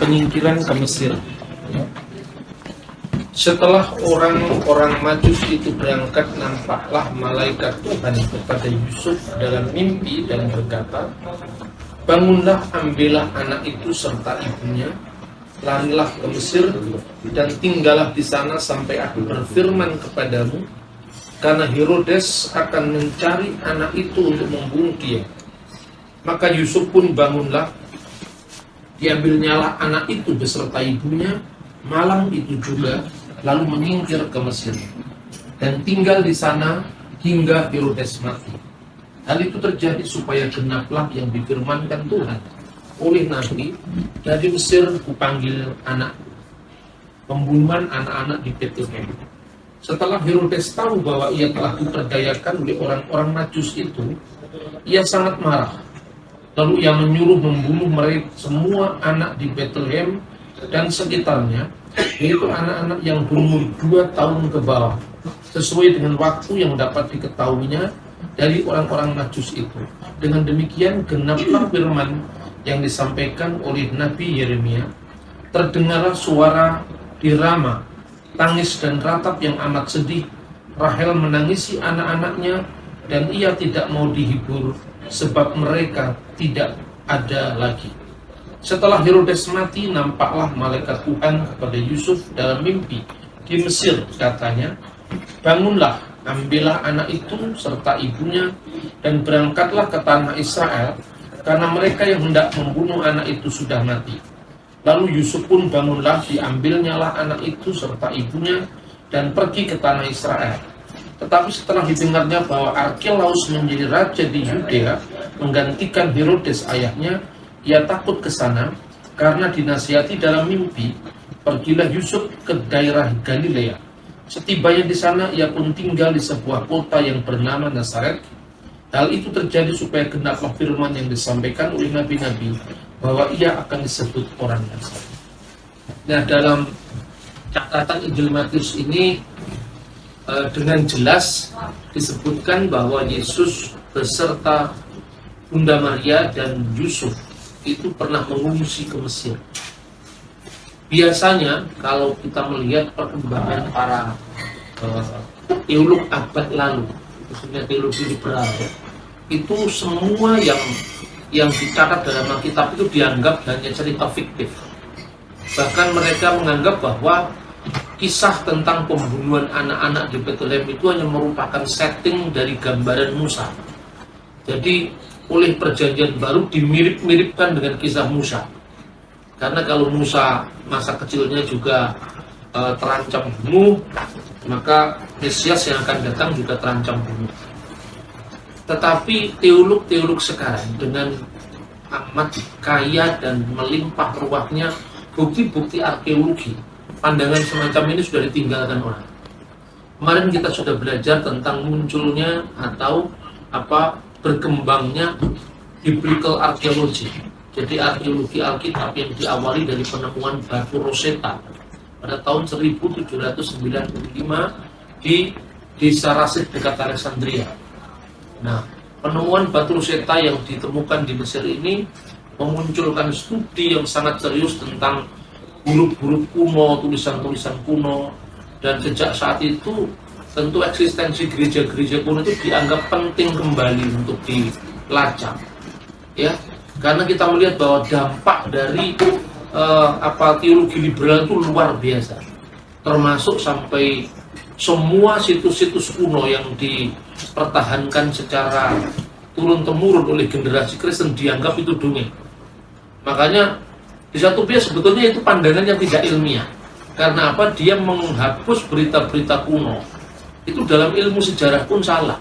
penyingkiran ke Mesir. Setelah orang-orang Majus itu berangkat, nampaklah malaikat Tuhan kepada Yusuf dalam mimpi dan berkata, "Bangunlah, ambillah anak itu serta ibunya, larilah ke Mesir dan tinggallah di sana sampai aku berfirman kepadamu, karena Herodes akan mencari anak itu untuk membunuh dia." Maka Yusuf pun bangunlah, diambilnyalah anak itu beserta ibunya malam itu juga, lalu menyingkir ke Mesir dan tinggal di sana hingga Herodes mati. Hal itu terjadi supaya genaplah yang difirmankan Tuhan oleh Nabi, "Dari Mesir kupanggil anak." Pembunuhan anak-anak di Betlehem. Setelah Herodes tahu bahwa ia telah diperdayakan oleh orang-orang Majus itu, ia sangat marah. Lalu ia menyuruh membunuh mereka semua anak di Betlehem dan sekitarnya, yaitu anak-anak yang berumur 2 tahun ke bawah, sesuai dengan waktu yang dapat diketahuinya dari orang-orang Majus itu. Dengan demikian genaplah firman yang disampaikan oleh Nabi Yeremia, "Terdengarlah suara di Rama, tangis dan ratap yang amat sedih. Rahel menangisi anak-anaknya dan ia tidak mau dihibur, sebab mereka tidak ada lagi." Setelah Herodes mati, nampaklah malaikat Tuhan kepada Yusuf dalam mimpi di Mesir, katanya, "Bangunlah, ambillah anak itu serta ibunya dan berangkatlah ke tanah Israel, karena mereka yang hendak membunuh anak itu sudah mati." Lalu Yusuf pun bangunlah, diambilnyalah anak itu serta ibunya dan pergi ke tanah Israel. Tetapi setelah didengarnya bahwa Arkelaus menjadi raja di Yudea menggantikan Herodes ayahnya, ia takut ke sana karena dinasihati dalam mimpi. Pergilah Yusuf ke daerah Galilea. Setibanya di sana, ia pun tinggal di sebuah kota yang bernama Nazaret. Hal itu terjadi supaya genaplah firman yang disampaikan oleh nabi-nabi bahwa ia akan disebut orang Nazaret. Nah, dalam catatan Injil Matius ini dengan jelas disebutkan bahwa Yesus beserta Bunda Maria dan Yusuf itu pernah mengungsi ke Mesir. Biasanya kalau kita melihat perkembangan para teolog abad lalu, khususnya teologi liberal, itu semua yang dicatat dalam Alkitab itu dianggap hanya cerita fiktif. Bahkan mereka menganggap bahwa kisah tentang pembunuhan anak-anak di Betlehem itu hanya merupakan setting dari gambaran Musa. Jadi oleh perjanjian baru dimirip-miripkan dengan kisah Musa. Karena kalau Musa masa kecilnya juga terancam bunuh, maka Mesias yang akan datang juga terancam bunuh. Tetapi teolog-teolog sekarang dengan amat kaya dan melimpah ruahnya bukti-bukti arkeologi, pandangan semacam ini sudah ditinggalkan orang. Kemarin kita sudah belajar tentang munculnya atau berkembangnya biblical archaeology. Jadi arkeologi Alkitab yang diawali dari penemuan batu Rosetta pada tahun 1795 di desa Rasid dekat Alexandria. Nah, penemuan batu Rosetta yang ditemukan di Mesir ini memunculkan studi yang sangat serius tentang huruf-huruf kuno, tulisan-tulisan kuno, dan sejak saat itu tentu eksistensi gereja-gereja kuno itu dianggap penting kembali untuk dilacak, ya, karena kita melihat bahwa dampak dari teologi liberal itu luar biasa, termasuk sampai semua situs-situs kuno yang dipertahankan secara turun-temurun oleh generasi Kristen dianggap itu dongeng. Makanya di satu pihak sebetulnya itu pandangan yang tidak ilmiah. Karena apa? Dia menghapus berita-berita kuno. Itu dalam ilmu sejarah pun salah.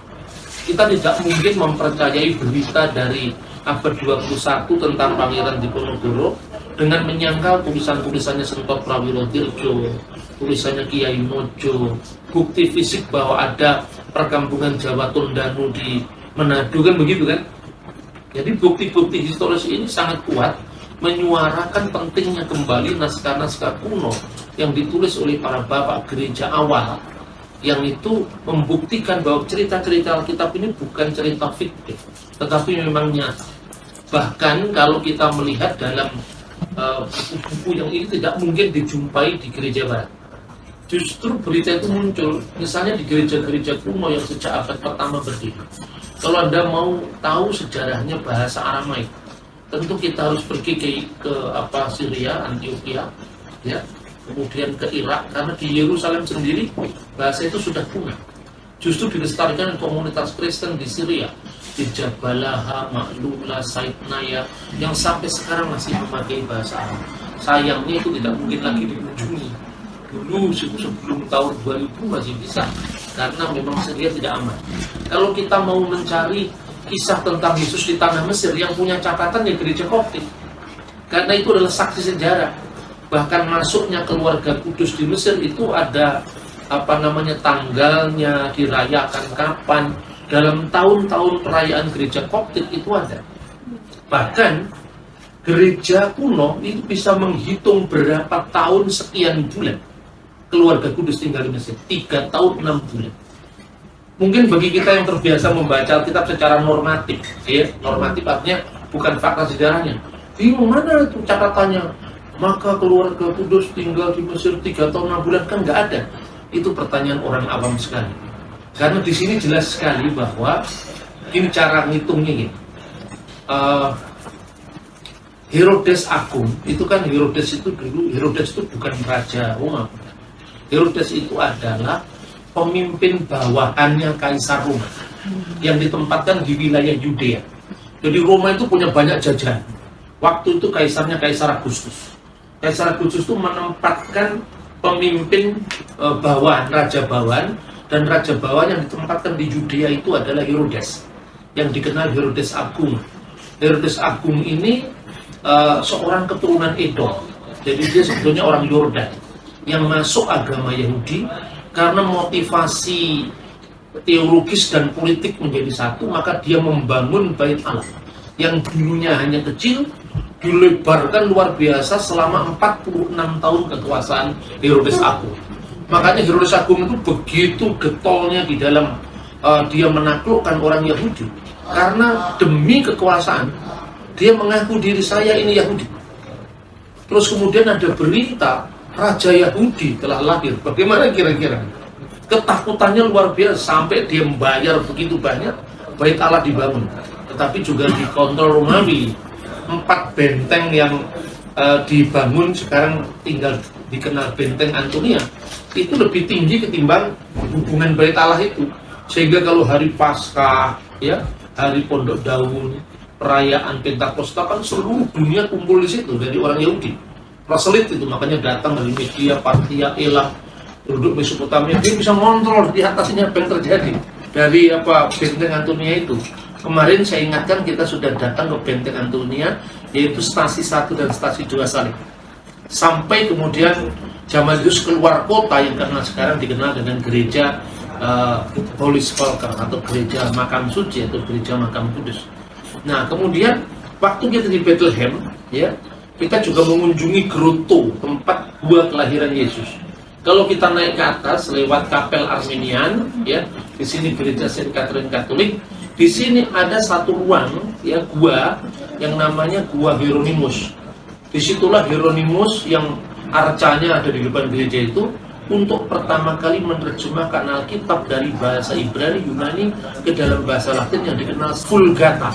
Kita tidak mungkin mempercayai berita dari abad 21 tentang Pangeran Diponegoro dengan menyangkal tulisan-tulisannya Sentot Prawirotirjo, tulisannya Kiai Mojo, bukti fisik bahwa ada perkampungan Jawa Tondano di Manado, kan begitu kan? Jadi bukti-bukti historis ini sangat kuat menyuarakan pentingnya kembali naskah-naskah kuno yang ditulis oleh para bapak gereja awal, yang itu membuktikan bahwa cerita-cerita Alkitab ini bukan cerita fiktif, tetapi memang nyata. Bahkan kalau kita melihat dalam buku-buku yang ini tidak mungkin dijumpai di gereja barat. Justru berita itu muncul misalnya di gereja-gereja kuno yang sejak abad pertama berdiri. Kalau Anda mau tahu sejarahnya bahasa Aramaik, tentu kita harus pergi ke Syria, Antioquia, ya, kemudian ke Irak, karena di Yerusalem sendiri bahasa itu sudah punah. Justru dilestarikan komunitas Kristen di Syria, di Jabalaha, Ma'lula, Saidnaya, yang sampai sekarang masih memakai bahasa Arab. Sayangnya itu tidak mungkin lagi dikunjungi. Dulu sebelum tahun 2000 masih bisa, karena memang Syria tidak aman. Kalau kita mau mencari kisah tentang Yesus di tanah Mesir, yang punya catatan ya gereja Koptik, karena itu adalah saksi sejarah. Bahkan masuknya keluarga kudus di Mesir itu ada tanggalnya, dirayakan kapan, dalam tahun-tahun perayaan gereja Koptik itu ada. Bahkan gereja kuno itu bisa menghitung berapa tahun sekian bulan keluarga kudus tinggal di Mesir. 3 tahun 6 bulan. Mungkin bagi kita yang terbiasa membaca Alkitab secara normatif, ya, normatif artinya bukan fakta sejarahnya, bingung mana itu catatannya, maka keluarga kudus tinggal di Mesir 3 tahun 6 bulan, kan nggak ada. Itu pertanyaan orang awam sekali. Karena di sini jelas sekali bahwa ini cara ngitungnya gitu. Herodes Agung itu kan, Herodes itu bukan raja Roma. Herodes itu adalah pemimpin bawahannya Kaisar Roma yang ditempatkan di wilayah Yudea. Jadi Roma itu punya banyak jajahan. Waktu itu kaisarnya Kaisar Agustus. Kaisar Agustus itu menempatkan pemimpin bawahan, raja bawahan, dan raja bawahan yang ditempatkan di Yudea itu adalah Herodes, yang dikenal Herodes Agung. Herodes Agung ini seorang keturunan Edom. Jadi dia sebetulnya orang Yordan yang masuk agama Yahudi karena motivasi teologis dan politik menjadi satu, maka dia membangun Bait Allah yang dulunya hanya kecil, dilebarkan luar biasa selama 46 tahun kekuasaan Herodes Agung. Makanya Herodes Agung itu begitu getolnya di dalam dia menaklukkan orang Yahudi, karena demi kekuasaan dia mengaku diri saya ini Yahudi. Terus kemudian ada berita Raja Yahudi telah lahir. Bagaimana kira-kira? Ketakutannya luar biasa sampai dia membayar begitu banyak, Bait Allah dibangun. Tetapi juga dikontrol Romawi. 4 benteng yang dibangun sekarang tinggal dikenal benteng Antonia, itu lebih tinggi ketimbang hubungan Bait Allah itu. Sehingga kalau hari Paskah, ya, hari Pondok Daun, perayaan Pentakosta, kan seluruh dunia kumpul di situ dari orang Yahudi. Raselit itu, makanya datang dari Media, Partia, Elam, duduk Mesopotamia, dia bisa ngontrol di atasnya apa yang terjadi dari benteng Antonia itu. Kemarin saya ingatkan kita sudah datang ke benteng Antonia, yaitu stasi 1 dan stasi 2 Salib. Sampai kemudian zaman Yesus keluar kota yang sekarang dikenal dengan gereja Holy Sepulchre atau gereja Makam Suci atau gereja Makam Kudus. Nah, kemudian waktu kita di Bethlehem, ya, kita juga mengunjungi Grotto, tempat gua kelahiran Yesus. Kalau kita naik ke atas lewat Kapel Armenian, ya, di sini gereja Saint Catherine Katolik. Di sini ada satu ruang, ya, gua yang namanya Gua Hieronymus. Disitulah Hieronymus yang arcanya ada di depan gereja itu untuk pertama kali menerjemahkan Alkitab dari bahasa Ibrani, Yunani ke dalam bahasa Latin yang dikenal Vulgata.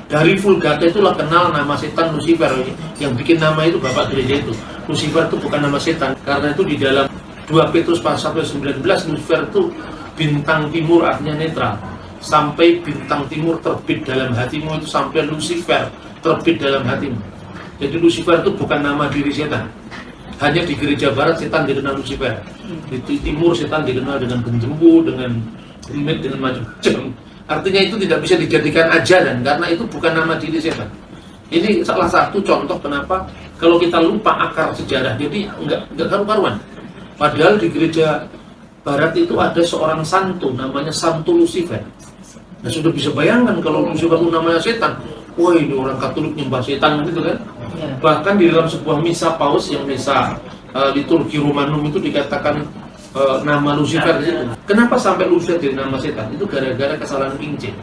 Dari Vulgata itulah kenal nama setan Lucifer, yang bikin nama itu bapak gereja itu. Lucifer itu bukan nama setan, karena itu di dalam 2 Petrus pasal 19, Lucifer itu bintang timur, artinya netral. Sampai bintang timur terbit dalam hatimu, itu sampai Lucifer terbit dalam hatimu. Jadi Lucifer itu bukan nama diri setan. Hanya di gereja barat setan dikenal Lucifer. Di timur setan dikenal dengan genjembu, dengan gemit, dengan macam-macam. Artinya itu tidak bisa dijadikan ajaran, karena itu bukan nama diri setan. Ini salah satu contoh kenapa kalau kita lupa akar sejarah, jadi enggak karu-karuan. Padahal di gereja barat itu ada seorang santo, namanya Santo Lucifer. Nah, sudah bisa bayangkan kalau Lucifer itu namanya setan. Wah, ini orang Katolik nyembah setan gitu kan. Ya. Bahkan di dalam sebuah misa paus, yang misa liturgi Romanum itu dikatakan nama Lucifer di situ. Kenapa sampai Lucifer jadi nama setan? Itu gara-gara kesalahan King James.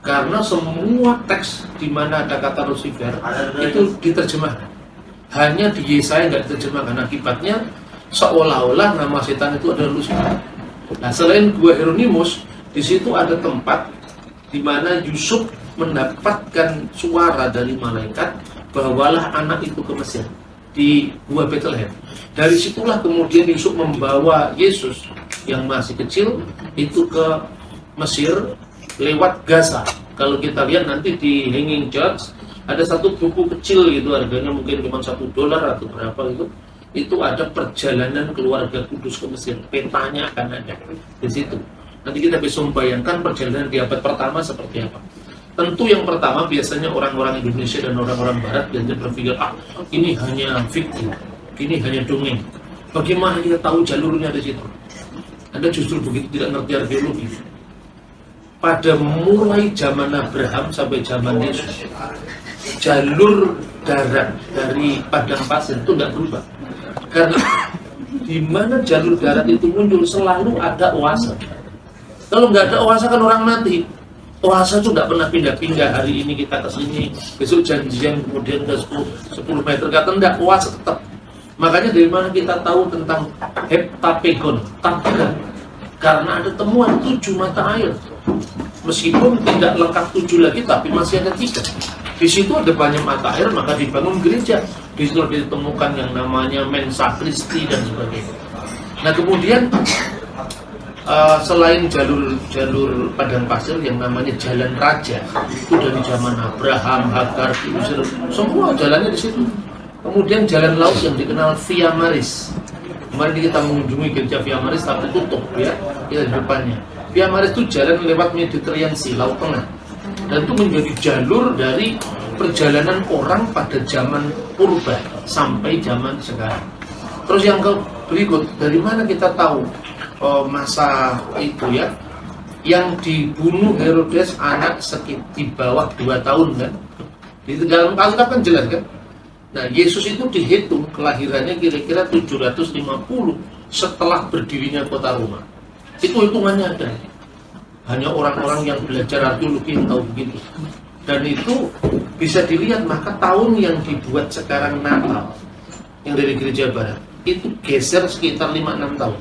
Karena semua teks di mana ada kata Lucifer itu diterjemahkan. Hanya di Yesaya nggak diterjemahkan, akibatnya seolah-olah nama setan itu adalah Lucifer. Nah, selain Gua Hieronymus, di situ ada tempat di mana Yusuf mendapatkan suara dari malaikat, bawalah anak itu ke Mesir, di Gua Bethlehem. Dari situlah kemudian Yusuf membawa Yesus yang masih kecil itu ke Mesir lewat Gaza. Kalau kita lihat nanti di Hanging Church ada satu buku kecil gitu, harganya mungkin cuma $1 atau berapa gitu. Itu ada perjalanan keluarga kudus ke Mesir, petanya akan ada di situ. Nanti kita bisa membayangkan perjalanan di abad pertama seperti apa. Tentu yang pertama biasanya orang-orang Indonesia dan orang-orang Barat biasanya berpikir, ini hanya fiksi, ini hanya dongeng. Bagaimana kita tahu jalurnya di situ? Anda justru begitu tidak ngerti arkeologi. Pada mulai zaman Abraham sampai zaman Yesus, jalur darat dari padang pasir itu tidak berubah. Karena di mana jalur darat itu muncul selalu ada oase. Kalau nggak ada oase kan orang mati. Oase itu tidak pernah pindah-pindah. Hari ini kita ke sini, besok janjian kemudian ke 10 meter ke atas, tidak, oase tetap. Makanya dari mana kita tahu tentang heptapegon, tapegan? Karena ada temuan 7 mata air. Meskipun tidak lengkap 7 lagi, tapi masih ada 3. Di situ ada banyak mata air, maka dibangun gereja. Di situ ditemukan yang namanya Mensa Christi dan sebagainya. Nah kemudian selain jalur padang pasir yang namanya Jalan Raja, itu dari zaman Abraham, Hagar, Yusuf, semua jalannya di situ. Kemudian jalan laut yang dikenal Via Maris. Kemarin kita mengunjungi gereja Via Maris tapi tutup ya, kita di depannya. Via Maris itu jalan lewat Mediterranean Sea, Laut Tengah. Dan itu menjadi jalur dari perjalanan orang pada zaman purba sampai zaman sekarang. Terus yang berikut, dari mana kita tahu masa itu ya, yang dibunuh Herodes anak sekitar di bawah 2 tahun kan? Di dalam Alkitab kan jelas kan? Nah, Yesus itu dihitung kelahirannya kira-kira 750 setelah berdirinya kota Roma. Itu hitungannya ada. Hanya orang-orang yang belajar arkeologi yang tahu begitu. Dan itu bisa dilihat, maka tahun yang dibuat sekarang Natal yang dari gereja Barat itu geser sekitar 5-6 tahun.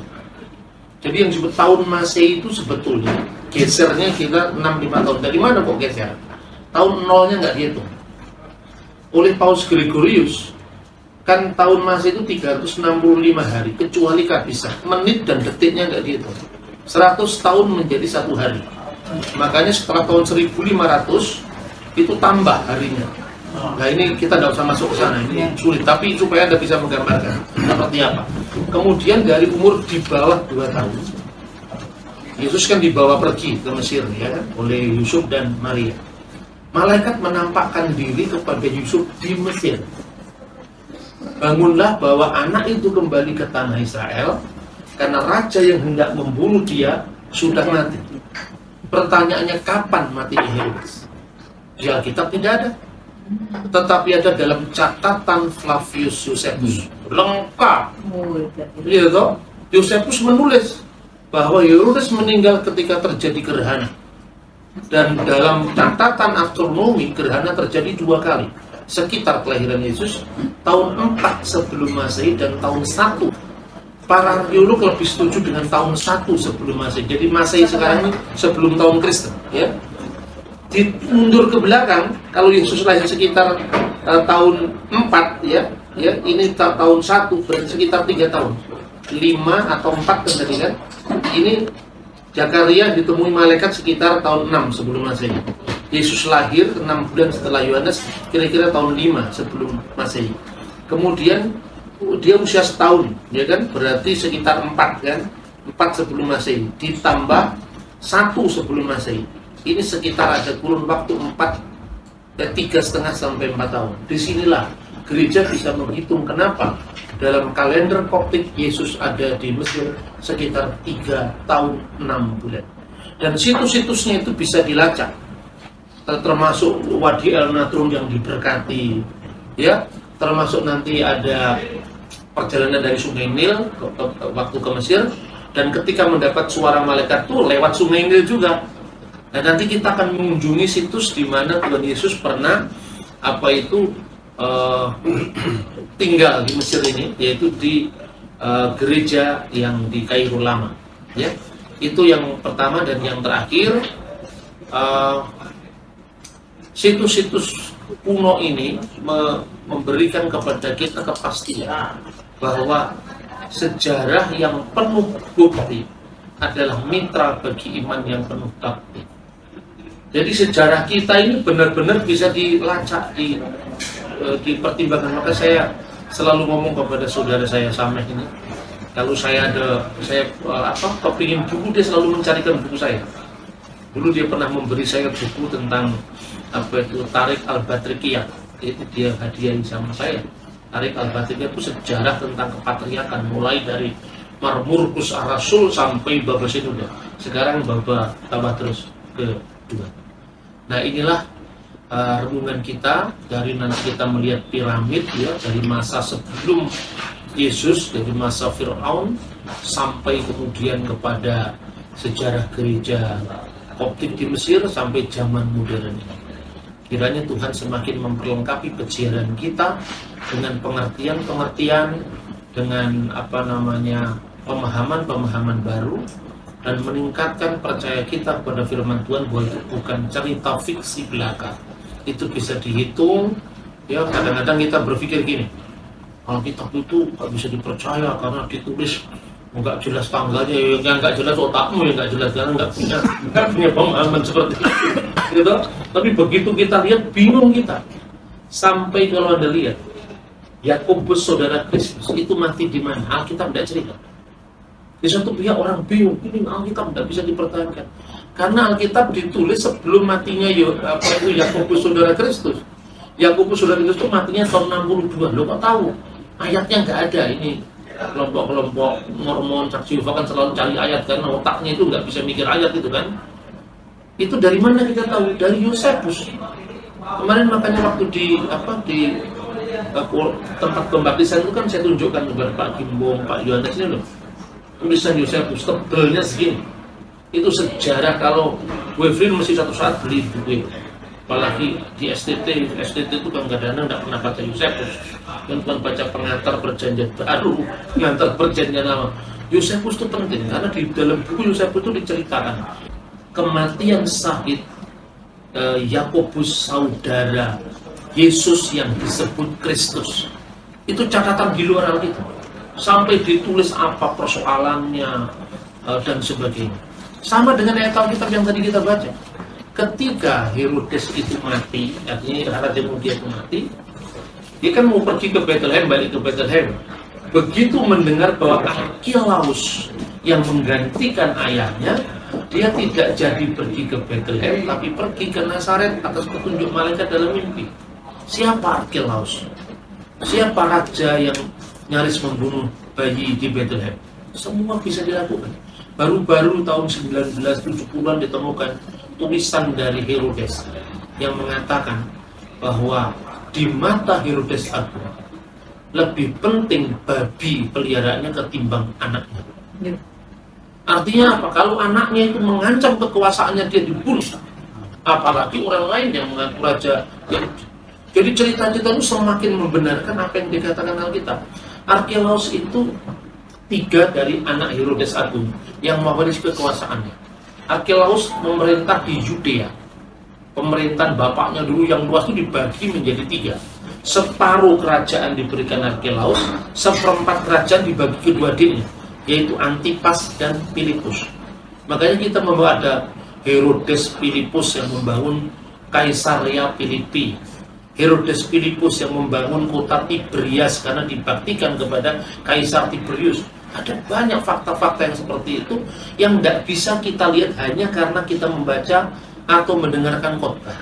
Jadi yang disebut tahun Masehi itu sebetulnya gesernya kita 6-5 tahun. Dari mana kok geser? Tahun nolnya nggak dihitung oleh Paus Gregorius. Kan tahun Masehi itu 365 hari kecuali kabisah, menit dan detiknya nggak dihitung. 100 tahun menjadi 1 hari. Makanya setelah tahun 1500 itu tambah harinya. Nah ini kita tidak usah masuk ke sana, ini sulit. Tapi supaya Anda bisa menggambarkan seperti apa. Kemudian dari umur di bawah 2 tahun, Yesus kan dibawa pergi ke Mesir ya, oleh Yusuf dan Maria. Malaikat menampakkan diri kepada Yusuf di Mesir. Bangunlah bawa anak itu kembali ke tanah Israel, karena raja yang hendak membunuh dia sudah mati. Pertanyaannya, kapan matinya Herodes? Di Alkitab tidak ada, tetapi ada dalam catatan Flavius Josephus, lengkap. Lihat toh, Josephus menulis bahwa Herodes meninggal ketika terjadi gerhana. Dan dalam catatan astronomi, gerhana terjadi 2 kali sekitar kelahiran Yesus, tahun 4 sebelum Masehi dan tahun 1. Para arkeolog lebih setuju dengan tahun 1 sebelum Masehi. Jadi Masehi sekarang ini sebelum tahun Kristen ya. Dimundur ke belakang, kalau Yesus lahir sekitar tahun 4 ya, ini tahun 1 berarti sekitar 3 tahun, 5 atau 4 tadi kan. Ini Zakaria ditemui malaikat sekitar tahun 6 sebelum Masehi. Yesus lahir 6 bulan setelah Yohanes, kira-kira tahun 5 sebelum Masehi. Kemudian dia usia setahun, ya kan? Berarti sekitar 4 kan? 4 sebelum Masehi ditambah 1 sebelum Masehi. Ini sekitar ada kurun waktu 3,5 sampai 4 tahun. Disinilah gereja bisa menghitung kenapa dalam kalender Koptik Yesus ada di Mesir sekitar 3 tahun 6 bulan. Dan situs-situsnya itu bisa dilacak, termasuk Wadi El Natrum yang diberkati, ya, termasuk nanti ada perjalanan dari Sungai Nil waktu ke Mesir, dan ketika mendapat suara malaikat itu lewat Sungai Nil juga. Dan nanti kita akan mengunjungi situs di mana Tuhan Yesus pernah eh, tinggal di Mesir ini, yaitu di gereja yang di Kairo Lama. Ya, itu yang pertama. Dan yang terakhir, situs-situs kuno ini memberikan kepada kita kepastian bahwa sejarah yang penuh bukti adalah mitra bagi iman yang penuh bakti. Jadi sejarah kita ini benar-benar bisa dilacak, dipertimbangkan. Maka saya selalu ngomong kepada saudara saya Sameh ini, kalau saya kepingin buku, dia selalu mencarikan buku saya. Dulu dia pernah memberi saya buku tentang Tariq al-Batrikiyah, itu dia hadiahin sama saya. Tariq al-Batrikiyah itu sejarah tentang kepatriakan, mulai dari Marmurkus ar-Rasul sampai Baba Sinuda. Sekarang Baba tambah terus kedua. Nah, inilah renungan kita dari nanti kita melihat piramid, ya, dari masa sebelum Yesus, dari masa Fir'aun sampai kemudian kepada sejarah gereja Koptik di Mesir sampai zaman modern ini. Kiranya Tuhan semakin memperlengkapi peziarah kita dengan pengertian-pengertian, dengan pemahaman-pemahaman baru, dan meningkatkan percaya kita pada firman Tuhan bahwa itu bukan cerita fiksi belaka. Itu bisa dihitung. Ya, kadang-kadang kita berpikir gini, Alkitab itu nggak bisa dipercaya karena ditulis nggak jelas tanggalnya, yang nggak jelas otakmu, yang nggak jelas, karena nggak punya pemahaman seperti itu. Gitu. Tapi begitu kita lihat, bingung kita. Sampai kalau Anda lihat Yakobus saudara Kristus itu mati di mana? Alkitab tidak cerita. Di satu pihak orang bingung, ini Alkitab tidak bisa dipertahankan karena Alkitab ditulis sebelum matinya Yakobus saudara Kristus. Yakobus saudara Kristus itu matinya tahun 62. Lo kok tahu? Ayatnya nggak ada. Ini kelompok-kelompok Mormon, Saksi Yehova kan selalu cari ayat karena otaknya itu nggak bisa mikir ayat itu kan. Itu dari mana kita tahu? Dari Yosefus. Kemarin makanya waktu di tempat pembaptisan itu kan saya tunjukkan kepada Pak Gimbong, Pak Yohanes ini loh, tulisan Yosefus tebelnya segini. Itu sejarah. Kalau Wefrin mesti satu saat beli buku itu. Apalagi di STT itu kan kadang-kadang nggak pernah baca Yosefus, yang pernah baca pengantar perjanjian baru, pengantar perjanjian lama. Yosefus itu penting karena di dalam buku Yosefus itu diceritakan kematian sahid Yakobus saudara Yesus yang disebut Kristus. Itu catatan di luar Alkitab. Sampai ditulis apa persoalannya dan sebagainya. Sama dengan ayat Alkitab yang tadi kita baca. Ketika Herodes itu mati, artinya Raja Mudia itu mati, dia kan mau pergi ke Bethlehem, balik ke Bethlehem. Begitu mendengar bahwa Archelaus yang menggantikan ayahnya, dia tidak jadi pergi ke Bethlehem, tapi pergi ke Nazaret atas petunjuk malaikat dalam mimpi. Siapa Archelaus? Siapa raja yang nyaris membunuh bayi di Bethlehem? Semua bisa dilakukan. Baru-baru tahun 1970-an ditemukan tulisan dari Herodes yang mengatakan bahwa di mata Herodes Agung lebih penting babi peliharaannya ketimbang anaknya. Artinya apa? Kalau anaknya itu mengancam kekuasaannya, dia dibunuh. Apalagi orang lain yang mengaku raja. Jadi cerita-cerita itu semakin membenarkan apa yang dikatakan Alkitab. Archelaus itu 3 dari anak Herodes Agung yang mewarisi kekuasaannya. Archelaus memerintah di Yudea. Pemerintahan bapaknya dulu yang luas itu dibagi menjadi 3. Separuh kerajaan diberikan Archelaus, 1/4 kerajaan dibagi kedua adiknya, yaitu Antipas dan Filipus. Makanya kita membawa ada Herodes Filipus yang membangun Kaisaria Filipi, Herodes Filipus yang membangun kota Tiberias karena dibaktikan kepada Kaisar Tiberius. Ada banyak fakta-fakta yang seperti itu yang tidak bisa kita lihat hanya karena kita membaca atau mendengarkan khotbah.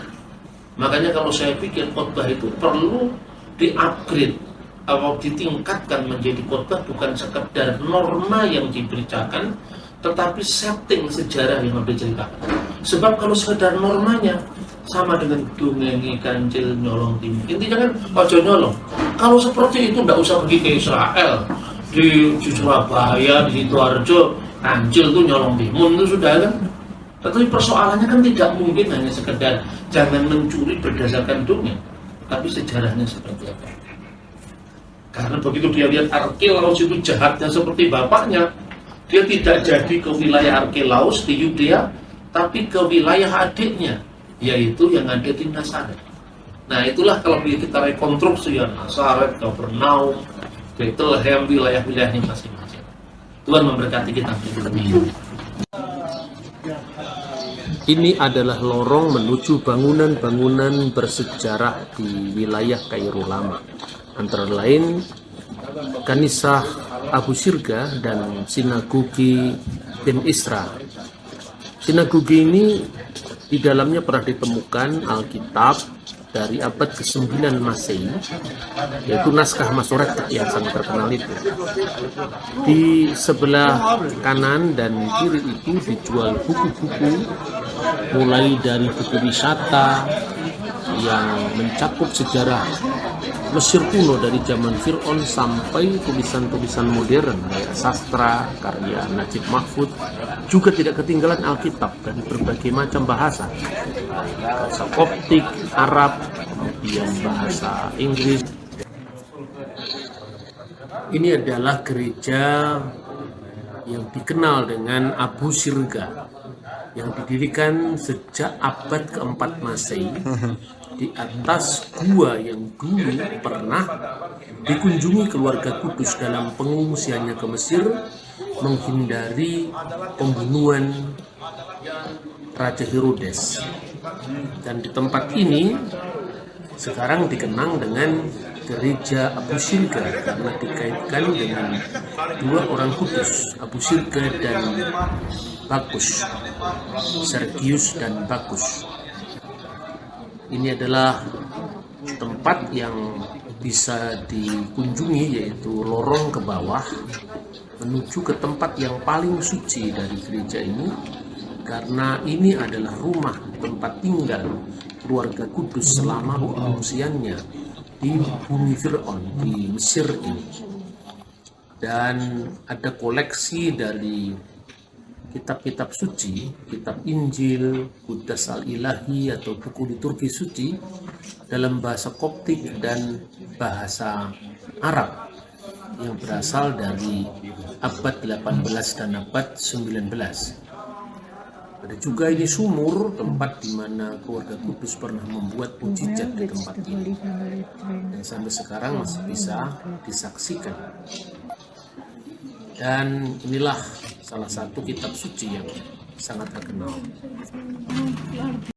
Makanya kalau saya pikir khotbah itu perlu di-upgrade atau ditingkatkan menjadi khotbah, bukan sekedar norma yang diberitakan, tetapi setting sejarah yang diceritakan. Sebab kalau sekedar normanya sama dengan dongengi kancil nyolong timur. Intinya kan ojo nyolong. Kalau seperti itu tidak usah pergi ke Israel, di Surabaya, di Sidoarjo, kancil itu nyolong timun itu sudah kan. Tetapi persoalannya kan tidak mungkin hanya sekedar jangan mencuri berdasarkan dongeng. Tapi sejarahnya seperti apa? Karena begitu dia lihat Arkelaus itu jahatnya seperti bapaknya, dia tidak jadi ke wilayah Arkelaus di Yudea, tapi ke wilayah adiknya, yaitu yang ada di Nazaret. Nah itulah kalau kita rekonstruksi ya, Nazaret, Kapernaum, Bethlehem, wilayah-wilayahnya masing-masing. Tuhan memberkati kita. Ini adalah lorong menuju bangunan-bangunan bersejarah di wilayah Kairo Lama. Antara lain Kanisah Abu Sirga dan Sinagogi Ben Isra. Sinagogi ini di dalamnya pernah ditemukan Alkitab dari abad ke-9 Masehi, yaitu naskah Masoretic yang sangat terkenal itu. Di sebelah kanan dan kiri itu dijual buku-buku, mulai dari buku wisata yang mencakup sejarah Mesir kuno dari zaman Fir'aun sampai tulisan-tulisan modern kayak sastra, karya Najib Mahfud. Juga tidak ketinggalan Alkitab dari berbagai macam bahasa Koptik, Arab, kemudian bahasa Inggris. Ini adalah gereja yang dikenal dengan Abu Sirga, yang didirikan sejak abad ke-4 Masehi di atas gua yang dulu pernah dikunjungi keluarga Kudus dalam pengungsiannya ke Mesir menghindari pembunuhan Raja Herodes. Dan di tempat ini sekarang dikenang dengan gereja Abu Sirga karena dikaitkan dengan dua orang kudus, Abu Sirga dan Bagus, Sergius dan Bagus. Ini adalah tempat yang bisa dikunjungi, yaitu lorong ke bawah menuju ke tempat yang paling suci dari gereja ini, karena ini adalah rumah tempat tinggal keluarga Kudus selama pengungsiannya di bumi Fir'aun di Mesir ini. Dan ada koleksi dari kitab-kitab suci, kitab Injil, Quds al-Ilahi atau buku liturgi suci dalam bahasa Koptik dan bahasa Arab yang berasal dari abad 18 dan abad 19. Ada juga ini sumur, tempat di mana keluarga Kudus pernah membuat mukjizat di tempat ini, yang sampai sekarang masih bisa disaksikan. Dan inilah salah satu kitab suci yang sangat terkenal.